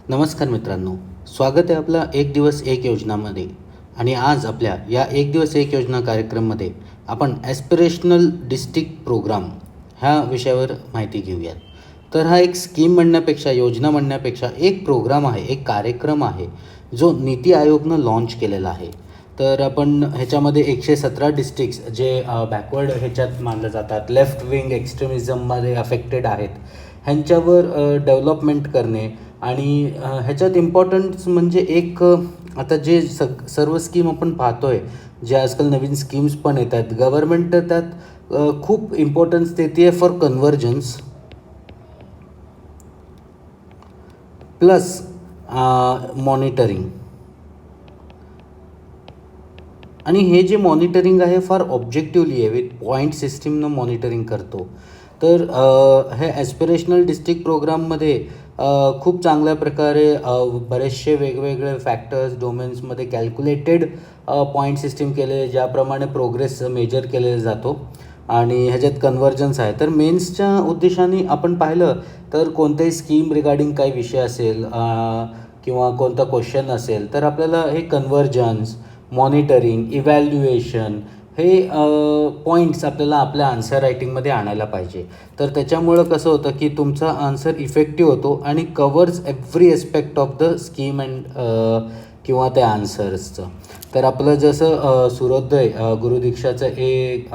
नमस्कार मित्रांनो, स्वागत आहे आपलं एक दिवस एक योजनामध्ये. आणि आज आपल्या या एक दिवस एक योजना कार्यक्रममध्ये आपण ॲस्पिरेशनल डिस्ट्रिक्ट प्रोग्राम ह्या विषयावर माहिती घेऊयात. तर हा एक स्कीम म्हणण्यापेक्षा, योजना म्हणण्यापेक्षा एक प्रोग्राम आहे, एक कार्यक्रम आहे जो नीती आयोगनं लॉन्च केलेला आहे. तर आपण ह्याच्यामध्ये 117 डिस्ट्रिक्ट्स जे बॅकवर्ड ह्याच्यात मानलं जातात, लेफ्ट विंग एक्स्ट्रीमिझममध्ये अफेक्टेड आहेत, ह्यांच्यावर डेव्हलपमेंट करणे. आणि ह्याच्यात इम्पॉर्टन्स म्हणजे आता जे सर्व स्कीम आपण पाहतो आहे, जे आजकाल नवीन स्कीम्स पण येत आहेत, गव्हर्मेंट त्यात खूप इम्पॉर्टन्स देते आहे फॉर कन्व्हर्जन्स प्लस मॉनिटरिंग. आणि हे जे मॉनिटरिंग आहे फार ऑब्जेक्टिव्हली आहे, विथ पॉईंट सिस्टीमनं मॉनिटरिंग करतो. तर हे ॲस्पिरेशनल डिस्ट्रिक्ट प्रोग्राममध्ये खूप चांगल्या प्रकारे बरेचसे वेगवेगळे फॅक्टर्स डोमेन्समध्ये कॅल्क्युलेटेड पॉईंट सिस्टीम केले, ज्याप्रमाणे प्रोग्रेस मेजर केलेला जातो. आणि ह्याच्यात कन्व्हर्जन्स आहे. तर मेन्सच्या उद्देशाने आपण पाहिलं तर कोणत्याही स्कीम रिगार्डिंग काही विषय असेल किंवा कोणता क्वेश्चन असेल, तर आपल्याला हे कन्व्हर्जन्स, मॉनिटरिंग, इव्हॅल्युएशन हे पॉईंट्स आपल्याला आपल्या आन्सर रायटिंगमध्ये आणायला पाहिजे. तर त्याच्यामुळं कसं होतं की तुमचा आन्सर इफेक्टिव्ह होतो आणि covers every aspect of the scheme and किंवा त्या आन्सर्सचं. तर आपलं जसं सूर्योदय गुरुदीक्षाचं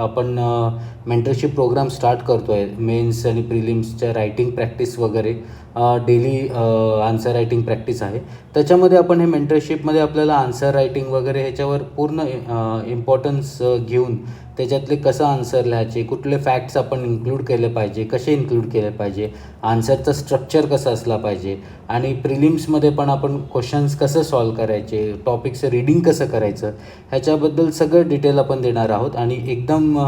आपण मेंटरशिप प्रोग्राम स्टार्ट करतो आहे. मेन्स आणि प्रिलिम्सच्या रायटिंग प्रॅक्टिस वगैरे डेली आन्सर रायटिंग प्रॅक्टिस आहे. त्याच्यामध्ये आपण हे मेंटरशिपमध्ये आपल्याला आन्सर रायटिंग वगैरे ह्याच्यावर पूर्ण इम्पॉर्टन्स घेऊन त्याच्यातले कसं आन्सर लिहायचे, कुठले फॅक्ट्स आपण इन्क्लूड केले पाहिजे, कसे इन्क्लूड केले पाहिजे, आन्सरचं स्ट्रक्चर कसं असला पाहिजे, आणि प्रिलिम्समध्ये पण आपण क्वेश्चन्स कसं सॉल्व करायचे, टॉपिकचं रीडिंग कसं करायचं, ह्याच्याबद्दल सगळं डिटेल आपण देणार आहोत. आणि एकदम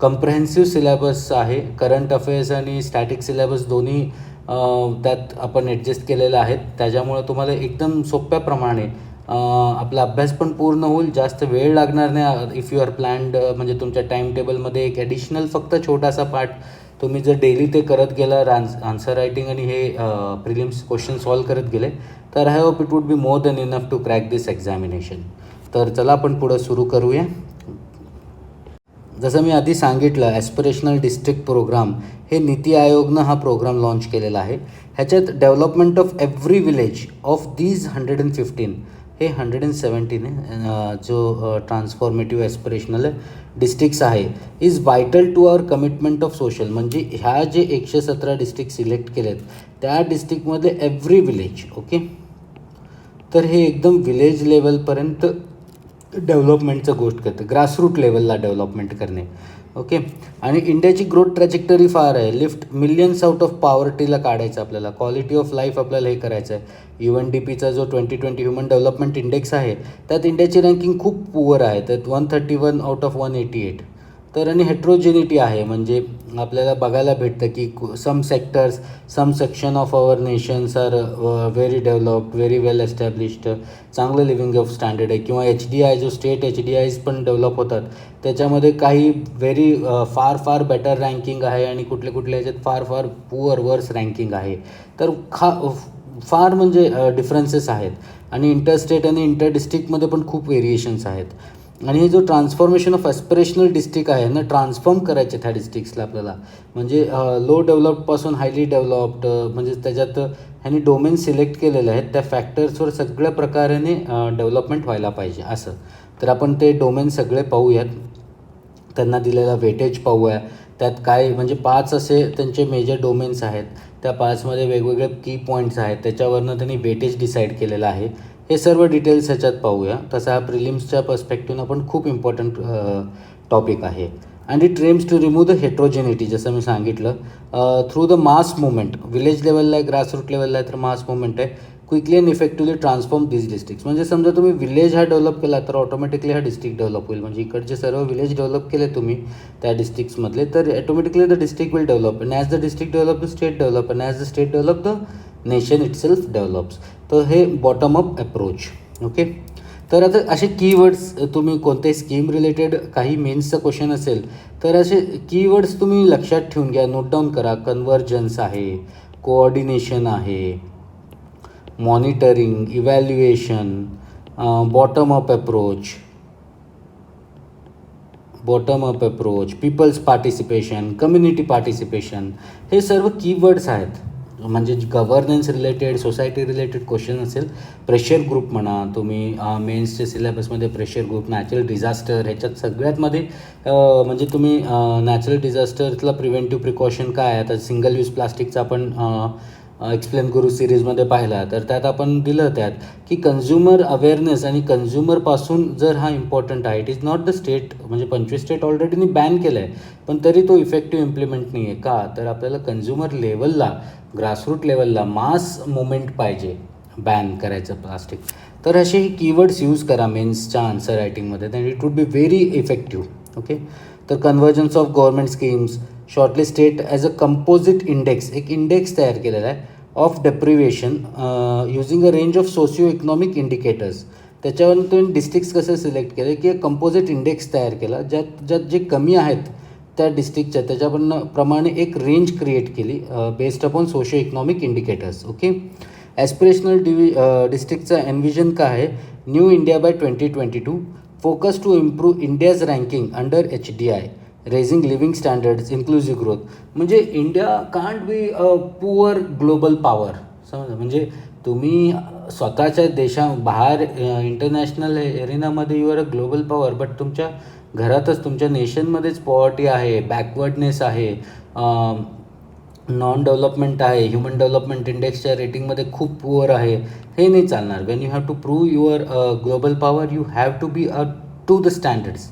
कम्प्रेहेन्सिव्ह सिलेबस आहे. करंट अफेअर्स आणि स्टॅटिक सिलेबस दोन्ही त्यात आपण ॲडजस्ट केलेलं आहेत. त्याच्यामुळं तुम्हाला एकदम सोप्याप्रमाणे आपला अभ्यास पण पूर्ण होईल, जास्त वेळ लागणार नाही. इफ यू आर प्लॅन्ड म्हणजे तुमच्या टाईम टेबलमध्ये एक ॲडिशनल फक्त छोटासा पार्ट तुम्ही जर डेली ते करत गेला, आन्सर रायटिंग आणि हे प्रिलिम्स क्वेश्चन सॉल्व करत गेले, तर I hope it would be more than enough to crack this examination. तर चला आपण पुढं सुरू करूया. जसं मी आधी सांगितलं, ॲस्पिरेशनल डिस्ट्रिक्ट प्रोग्राम हे नीती आयोगनं हा प्रोग्राम लॉन्च केलेला आहे. ह्याच्यात development of every village of these 115 हे 117 जो ट्रान्सफॉर्मेटिव्ह ॲस्पिरेशनल डिस्ट्रिक्ट्स आहे is vital to our commitment of social. म्हणजे ह्या जे 117 डिस्ट्रिक्ट सिलेक्ट केलेत त्या डिस्ट्रिक्टमध्ये एव्हरी विलेज, ओके. तर हे एकदम विलेज लेवलपर्यंत डेव्हलपमेंटचं गोष्ट करते, ग्रासरूट लेवलला डेव्हलपमेंट करणे, ओके. आणि इंडियाची ग्रोथ ट्रॅजेक्टरी फार आहे. लिफ्ट मिलियन्स आउट ऑफ पॉवर्टीला काढायचं आपल्याला, क्वालिटी ऑफ लाईफ आपल्याला हे करायचं आहे. UNDPचा जो 2020 ह्युमन डेव्हलपमेंट इंडेक्स आहे त्यात इंडियाची रँकिंग खूप पुअर आहे, त्यात 131 आउट ऑफ 188. तर आणि हेट्रोजेनिटी आहे, म्हणजे आपल्याला बघायला भेटतं की some sectors, some section of our nations are very developed, very well established, चांगलं लिव्हिंग ऑफ स्टँडर्ड आहे. किंवा HDI जो स्टेट HDIs पण डेव्हलप होतात त्याच्यामध्ये काही व्हेरी फार बेटर रँकिंग आहे आणि कुठल्या ह्याच्यात फार पुअर वर्स रँकिंग आहे. तर फार म्हणजे डिफरन्सेस आहेत. आणि इंटरस्टेट आणि इंटर डिस्ट्रिक्टमध्ये पण खूप व्हेरिएशन्स आहेत. आणि हे जो ट्रान्सफॉर्मेशन ऑफ ॲस्पिरेशनल डिस्ट्रिक्ट आहे ना, ट्रान्सफॉर्म करायचे त्या डिस्ट्रिक्ट्सला आपल्याला, म्हणजे लो डेव्हलप्डपासून हायली डेव्हलप्ड, म्हणजे त्याच्यात ह्यांनी डोमेन सिलेक्ट केलेले आहेत, त्या फॅक्टर्सवर सगळ्या प्रकाराने डेव्हलपमेंट व्हायला पाहिजे असं. तर आपण ते डोमेन सगळे पाहूयात, त्यांना दिलेला वेटेज पाहूया. त्यात काय म्हणजे 5 असे त्यांचे मेजर डोमेन्स आहेत, त्या 5मध्ये वेगवेगळे की पॉईंट्स आहेत, त्याच्यावरनं त्यांनी वेटेज डिसाईड केलेलं आहे. हे सर्व डिटेल्स ह्याच्यात पाहूया. तसा हा प्रिलिम्सच्या पर्स्पेक्टिव्हनं पण खूप इम्पॉर्टंट टॉपिक आहे. And it aims to remove the heterogeneity, जसं मी सांगितलं, through the mass movement. Village लेवलला आहे, ग्रासरूट लेवलला आहे, तर मास मुवमेंट आहे. Quickly and effectively transform this districts. म्हणजे समजा तुम्ही विलेज हा डेव्हलप केला तर ऑटोमॅटिकली हा डिस्ट्रिक्ट डेव्हलप होईल. म्हणजे इकडचे सर्व विलेज डेव्हलप केले तुम्ही त्या डिस्ट्रिक्ट्समधले, तर automatically the district will develop. And as the district develop the state develop, and as the state develop the nation itself develops. तर हे बॉटम अप अप्रोच, ओके. तर आता असे कीवर्ड्स तुम्ही कोणत्याही स्कीम रिलेटेड काही मेन्सचं क्वेश्चन असेल तर असे कीवर्ड्स तुम्ही लक्षात ठेवून घ्या, नोट डाऊन करा. कन्व्हर्जन्स आहे, कोऑर्डिनेशन आहे, monitoring, evaluation, bottom up approach, people's participation, community participation, हे सर्व कीवर्ड्स आहेत. म्हणजे governance related, society related question असेल. प्रेशर ग्रुप म्हणा तुम्ही, मेन्सच्या सिलेबसमध्ये प्रेशर ग्रुप, नॅचरल डिझास्टर, ह्याच्यात सगळ्यात मध्ये म्हणजे तुम्ही नॅचरल डिझास्टरला प्रिव्हेंटिव्ह प्रिकॉशन काय आहे. आता सिंगल यूज प्लास्टिकचा आपण एक्सप्लेन करू सिरीजमध्ये पाहिला, तर त्यात आपण दिलं त्यात की कन्झ्युमर अवेअरनेस आणि कन्झ्युमरपासून जर हा इम्पॉर्टंट आहे. It is not the state, म्हणजे 25 स्टेट ऑलरेडी बॅन केलं आहे, पण तरी तो इफेक्टिव्ह इम्प्लिमेंट नाही आहे. का तर आपल्याला कन्झ्युमर लेवलला, ग्रासरूट लेवलला मास मुवमेंट पाहिजे बॅन करायचं प्लास्टिक. तर असे हे कीवर्ड्स यूज करा मेन्सच्या आन्सर रायटिंगमध्ये, than it would be very effective. Okay. तर convergence of government schemes, shortlist state as a composite index, एक इंडेक्स तयार केलेला आहे of deprivation using a range of socio economic indicators. त्याच्यावरून तुम्ही डिस्ट्रिक्ट्स कसं सिलेक्ट केले की एक कंपोजिट इंडेक्स तयार केला, ज्यात जे कमी आहेत त्या डिस्ट्रिक्टच्या त्याच्याप्रमाणे एक रेंज क्रिएट केली based upon socio economic indicators. Okay. Aspirational डिस्ट्रिक्टचा एनविजन काय आहे, new India by 2022, focus to improve India's ranking under HDI, raising living standards, inclusive growth. म्हणजे India can't be a poor global power. समजा म्हणजे तुम्ही स्वतःच्या बाहेर इंटरनॅशनल एरिनामध्ये you are a global power, but तुमच्या घरातच, तुमच्या नेशनमध्येच पॉवर्टी आहे, बॅकवर्डनेस आहे, नॉन डेव्हलपमेंट आहे, ह्युमन डेव्हलपमेंट इंडेक्सच्या रेटिंगमध्ये खूप पुअर आहे. हे नाही चालणार. When you have to prove your global power, you have to be to the standards.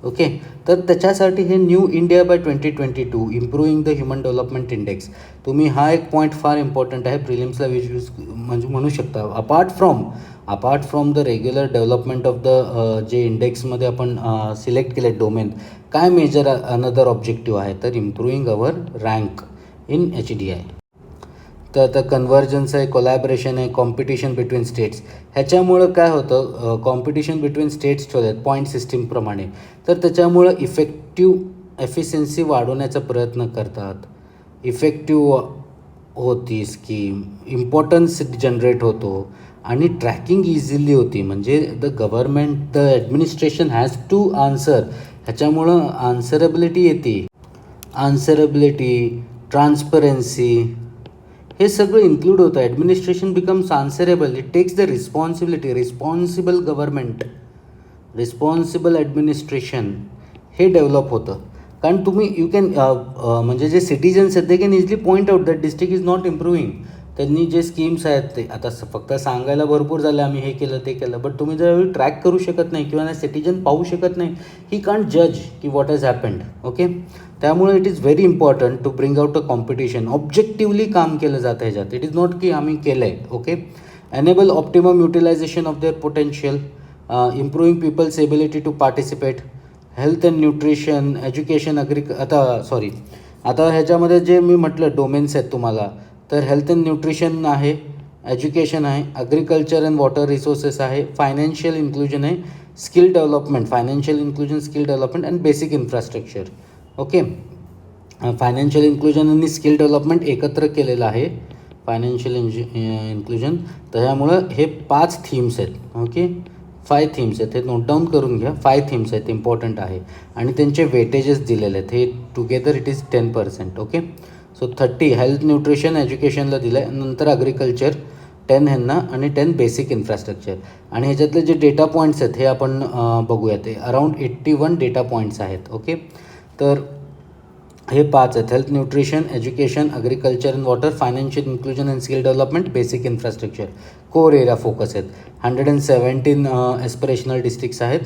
Okay. तर त्याच्यासाठी हे new India by 2022, improving the human development index. तुम्ही हा एक पॉईंट फार इम्पॉर्टंट आहे, प्रिलिम्सला यूज म्हणजे म्हणू शकता. Apart from the regular development of the जे इंडेक्समध्ये आपण सिलेक्ट केले डोमेन, काय मेजर अनदर ऑब्जेक्टिव्ह आहे, तर improving our rank in HDI. तर आता कन्व्हर्जन्स आहे, कोलॅबरेशन आहे, कॉम्पिटिशन बिटवीन स्टेट्स. ह्याच्यामुळं काय होतं, कॉम्पिटिशन बिटवीन स्टेट्स ठेवतात पॉईंट सिस्टीमप्रमाणे, तर त्याच्यामुळं एफिशियन्सी वाढवण्याचा प्रयत्न करतात. इफेक्टिव्ह होती स्कीम, इम्पॉर्टन्स जनरेट होतो आणि ट्रॅकिंग इझिली होती. म्हणजे the administration has to answer. ह्याच्यामुळं आन्सरेबिलिटी येते. ट्रान्सपरन्सी, हे सगळं इन्क्लूड होतं. Administration becomes answerable. It takes the responsibility. Responsible government, responsible administration हे डेव्हलप होतं. कारण तुम्ही यू कॅन म्हणजे जे सिटिजन्स आहेत, they can easily point out that district is not improving. त्यांनी जे स्कीम्स आहेत ते आता फक्त सांगायला भरपूर झालं, आम्ही हे केलं ते केलं, बट तुम्ही जर ट्रॅक करू शकत नाही किंवा सिटिजन पाहू शकत नाही, ही कांट जज की व्हॉट हॅज हॅपन्ड. ओके. त्यामुळे it is very important to bring out a competition. Objectively काम केलं जातं ह्याच्यात. इट इज नॉट की आम्ही केलं आहे. Okay. Enable optimum utilization of their potential, improving people's ability to participate, health and nutrition, education, आता ह्याच्यामध्ये जे मी म्हटलं डोमेन्स आहेत तुम्हाला, तर हेल्थ अँड न्यूट्रिशन आहे, एज्युकेशन आहे, ॲग्रिकल्चर अँड वॉटर रिसोर्सेस आहे, फायनान्शियल इन्क्लुजन आहे, skill development, financial inclusion, skill development and basic infrastructure. Okay. Financial inclusion आणि स्किल डेव्हलपमेंट एकत्र केलेलं आहे, फायनान्शियल इन्क्लुजन. त्याच्यामुळं हे 5 थीम्स आहेत. ओके. 5 थीम्स आहेत, हे नोट डाऊन करून घ्या. 5 थीम्स आहेत, इम्पॉर्टंट आहे आणि त्यांचे वेटेजेस दिलेले आहेत. हे together it is 10%. Okay. So 30 health nutrition एज्युकेशनला दिलं आहे, नंतर ॲग्रिकल्चर 10 ह्यांना आणि 10 बेसिक इन्फ्रास्ट्रक्चर. आणि ह्याच्यातले जे डेटा पॉईंट्स आहेत हे आपण बघूया. ते अराउंड 81 डेटा पॉईंट्स आहेत. ओके. तर हे 5 आहेत, health nutrition, education, agriculture and water, financial inclusion and skill development, basic infrastructure. Core area focus आहेत. 117 ॲस्पिरेशनल डिस्ट्रिक्ट्स आहेत.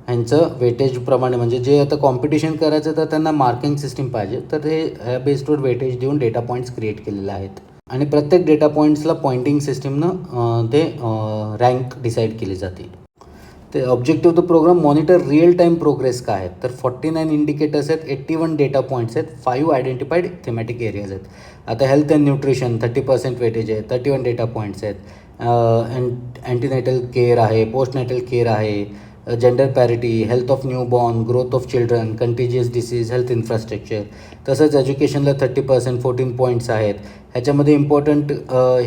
ह्यांचं वेटेजप्रमाणे, म्हणजे जे आता कॉम्पिटिशन करायचं तर त्यांना मार्किंग सिस्टीम पाहिजे, तर हे ह्या बेस्डवर वेटेज देऊन डेटा पॉईंट्स क्रिएट केलेले आहेत. आणि प्रत्येक डेटा पॉईंट्सला पॉईंटिंग सिस्टीमनं ते रँक डिसाईड केली जाते. ते objective of the program, monitor real time progress काय आहेत, तर 49 इंडिकेटर्स आहेत, 81 डेटा पॉईंट्स आहेत, 5 आयडेंटिफाईड थेमॅटिक एरियाज आहेत. आता हेल्थ अँड न्यूट्रिशन 30% वेटेज आहे, 31 डेटा पॉईंट्स आहेत. अँटीनेटल केअर आहे, पोस्ट नेटल केअर आहे, gender parity, health of newborn, growth of children, contagious disease, health infrastructure. तसंच एज्युकेशनला 30% 14 पॉईंट्स आहेत. ह्याच्यामध्ये इम्पॉर्टंट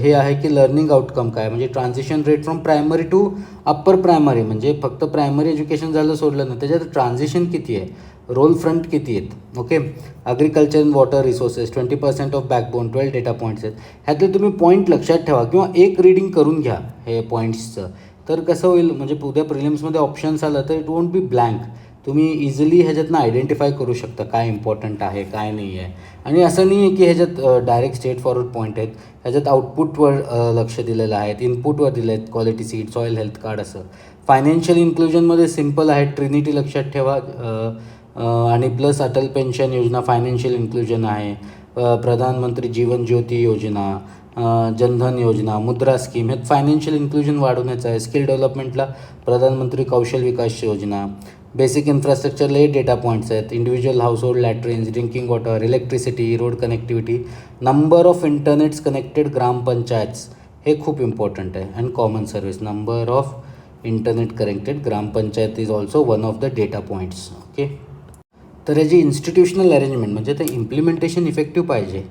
हे आहे की लर्निंग आउटकम काय, म्हणजे transition rate from primary to upper primary, म्हणजे फक्त प्रायमरी एज्युकेशन झालं सोडलं ना, त्याच्यात ट्रान्झिशन किती आहे, रोल फ्रंट किती आहेत. Okay. Agriculture and water resources 20% of backbone, 12 data points आहेत. ह्यातले तुम्ही पॉईंट लक्षात ठेवा किंवा एक रीडिंग करून घ्या हे पॉईंट्सचं. तर कसं होईल, म्हणजे उद्या प्रिलिम्समध्ये ऑप्शन्स आलं तर इट वोंट बी ब्लँक. तुम्ही इझिली ह्याच्यातनं आयडेंटिफाय करू शकता काय इम्पॉर्टंट आहे काय नाही आहे. आणि असं नाही आहे की ह्याच्यात डायरेक्ट स्ट्रेट फॉरवर्ड पॉईंट आहेत. ह्याच्यात आउटपुटवर लक्ष दिलेलं आहे, इनपुटवर दिले आहेत, quality seed, soil health card असं. फायनान्शियल इन्क्लुजनमध्ये सिम्पल आहे, ट्रिनिटी लक्षात ठेवा. आणि प्लस अटल पेन्शन योजना फायनान्शियल इन्क्लुजन आहे. प्रधानमंत्री जीवन ज्योती योजना, जनधन योजना, मुद्रा स्कीम, ह्यात फायनान्शियल इन्क्लुजन वाढवण्याचं आहे. स्किल डेव्हलपमेंटला प्रधानमंत्री कौशल विकास योजना. बेसिक इन्फ्रास्ट्रक्चरला 8 डेटा पॉईंट्स आहेत. Individual household latrines, drinking water, electricity, road connectivity, number of internets connected gram panchayats, हे खूप इम्पॉर्टंट आहे. And common service, number of internet connected gram panchayat is also one of the data points. Okay. तर याची institutional arrangement म्हणजे ते implementation effective पाहिजे.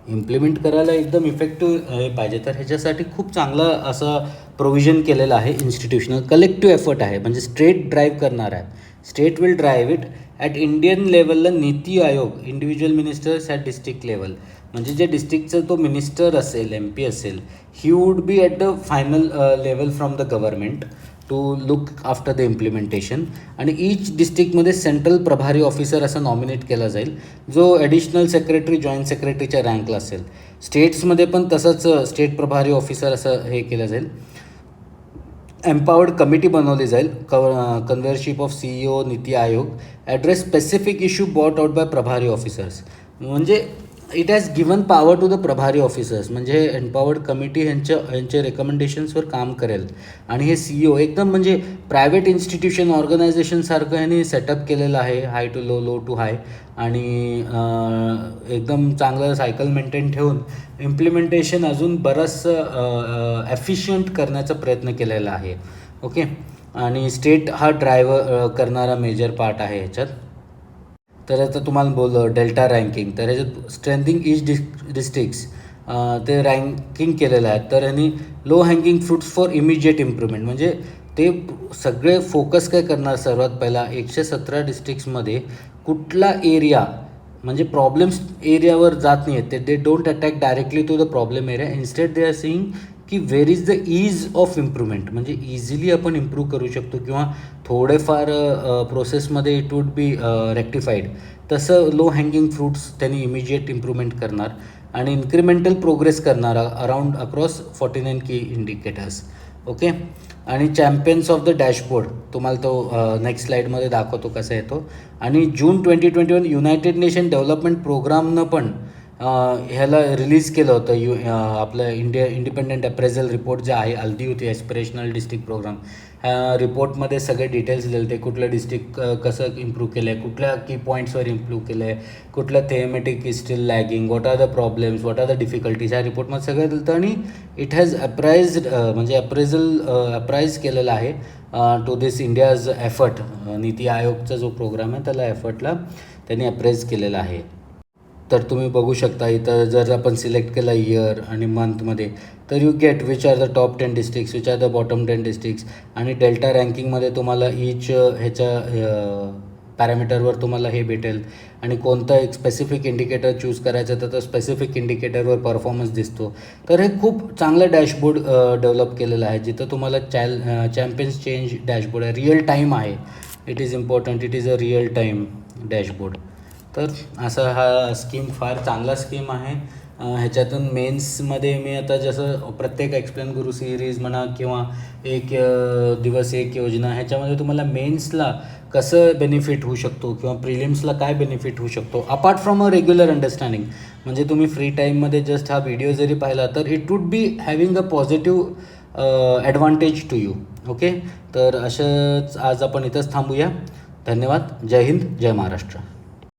Implement करायला एकदम इफेक्टिव्ह हे पाहिजे. तर ह्याच्यासाठी खूप चांगलं असं प्रोव्हिजन केलेलं आहे. इन्स्टिट्यूशनल कलेक्टिव्ह एफर्ट आहे, म्हणजे स्टेट ड्राईव्ह करणार आहे. State will drive it. At Indian लेवलला NITI Aayog, individual ministers at district level, म्हणजे जे डिस्ट्रिक्टचा तो मिनिस्टर असेल, MP असेल, he would be at the final level from the government to look after the implementation. आणि ईच डिस्ट्रिक्टमध्ये सेंट्रल प्रभारी ऑफिसर असं नॉमिनेट केला जाईल, जो ॲडिशनल सेक्रेटरी, जॉईंट सेक्रेटरीच्या रँकला असेल. स्टेट्समध्ये पण तसंच स्टेट प्रभारी ऑफिसर असं हे केलं जाईल. एम्पावर्ड कमिटी बनवली जाईल, कन्व्हरशिप of CEO, NITI Aayog, address specific issue bought out by प्रभारी ऑफिसर्स. म्हणजे it has given power to the प्रभारी ऑफिसर्स, म्हणजे एम्पावर्ड कमिटी यांच्या रेकमेंडेशन्सवर काम करेल. आणि हे CEO एकदम म्हणजे प्रायव्हेट इन्स्टिट्यूशन ऑर्गनायझेशनसारखं ह्यांनी सेटअप केलेलं आहे, हाय टू लो, लो टू हाय. आणि एकदम चांगलं सायकल मेंटेन ठेवून इम्प्लिमेंटेशन अजून बरंचसं एफिशियंट करण्याचा प्रयत्न केलेला आहे. ओके. आणि स्टेट हा ड्रायव्हर करणारा मेजर पार्ट आहे ह्याच्यात. तर आता तुम्हाला बोललं डेल्टा रँकिंग, तर ह्याच्यात स्ट्रेंथिंग ईच डिस्ट्रिक्ट्स ते रँकिंग केलेलं आहे. तर ह्यांनी low hanging fruits for immediate improvement, म्हणजे ते सगळे फोकस काय करणार, सर्वात पहिला 117 डिस्ट्रिक्ट्समध्ये कुठला एरिया म्हणजे प्रॉब्लेम्स एरियावर जात नाही आहेत, ते don't attack directly to the problem area. Instead they are seeing की where is the ease of improvement, म्हणजे इझिली आपण इम्प्रूव्ह करू शकतो किंवा थोडेफार प्रोसेसमध्ये इट वुड बी रेक्टिफाईड. तसं लो हँगिंग फ्रुट्स त्यांनी इमिजिएट इम्प्रूव्हमेंट करणार आणि इन्क्रिमेंटल प्रोग्रेस करणार around across 49 key indicators. Okay. आणि चॅम्पियन्स ऑफ द डॅशबोर्ड तुम्हाला तो नेक्स्ट स्लाईडमध्ये दाखवतो कसा येतो. आणि जून 2021 युनायटेड नेशन डेव्हलपमेंट प्रोग्रामनं पण ह्याला रिलीज केलं होतं. आपलं इंडिपेंडंट अप्रेझल रिपोर्ट जे आहे, हल्दी होती ॲस्पिरेशनल डिस्ट्रिक्ट प्रोग्राम. ह्या रिपोर्टमध्ये सगळे डिटेल्स दिले होते, कुठलं डिस्ट्रिक्ट कसं इम्प्रूव्ह केलं आहे, कुठल्या की पॉईंट्सवर इम्प्रूव्ह केलं आहे, कुठलं thematic is still lagging, what are the problems, what are the difficulties. ह्या रिपोर्टमध्ये सगळं दिलं होतं. आणि इट हॅज अप्राइज्ड म्हणजे अप्राइज केलेलं आहे टू दिस इंडियाज एफर्ट. नीती आयोगचा जो प्रोग्राम आहे त्याला एफर्टला त्यांनी अप्राइज केलेला आहे. तर तुम्ही बघू शकता इथं जर आपण सिलेक्ट केलं इयर आणि मंथमध्ये, तर you get which are the top 10 districts, which are the bottom 10 districts. आणि डेल्टा रँकिंगमध्ये तुम्हाला ईच ह्याच्या पॅरामीटरवर तुम्हाला हे भेटेल. आणि कोणतं एक स्पेसिफिक इंडिकेटर चूज करायचं तर स्पेसिफिक इंडिकेटरवर परफॉर्मन्स दिसतो. तर हे खूप चांगलं डॅशबोर्ड डेव्हलप केलेलं आहे, जिथं तुम्हाला चॅम्पियन्स चेंज डॅशबोर्ड आहे, रिअल टाईम आहे. It is important, it is a real time dashboard. तर असा हा स्कीम फार चांगला स्कीम आहे. ह्याच्यातून मेन्समध्ये मी आता जसं प्रत्येक एक्सप्लेन गुरु सिरीज म्हणा किंवा एक दिवस एक योजना, ह्याच्यामध्ये तुम्हाला मेन्सला कसं बेनिफिट होऊ शकतो किंवा प्रिलिम्सला काय बेनिफिट होऊ शकतो apart from a regular understanding. म्हणजे तुम्ही फ्री टाईममध्ये जस्ट हा व्हिडिओ जरी पाहिला तर it would be having a positive advantage to you. Okay. तर असंच आज आपण इथंच थांबूया. धन्यवाद. जय हिंद, जय महाराष्ट्र.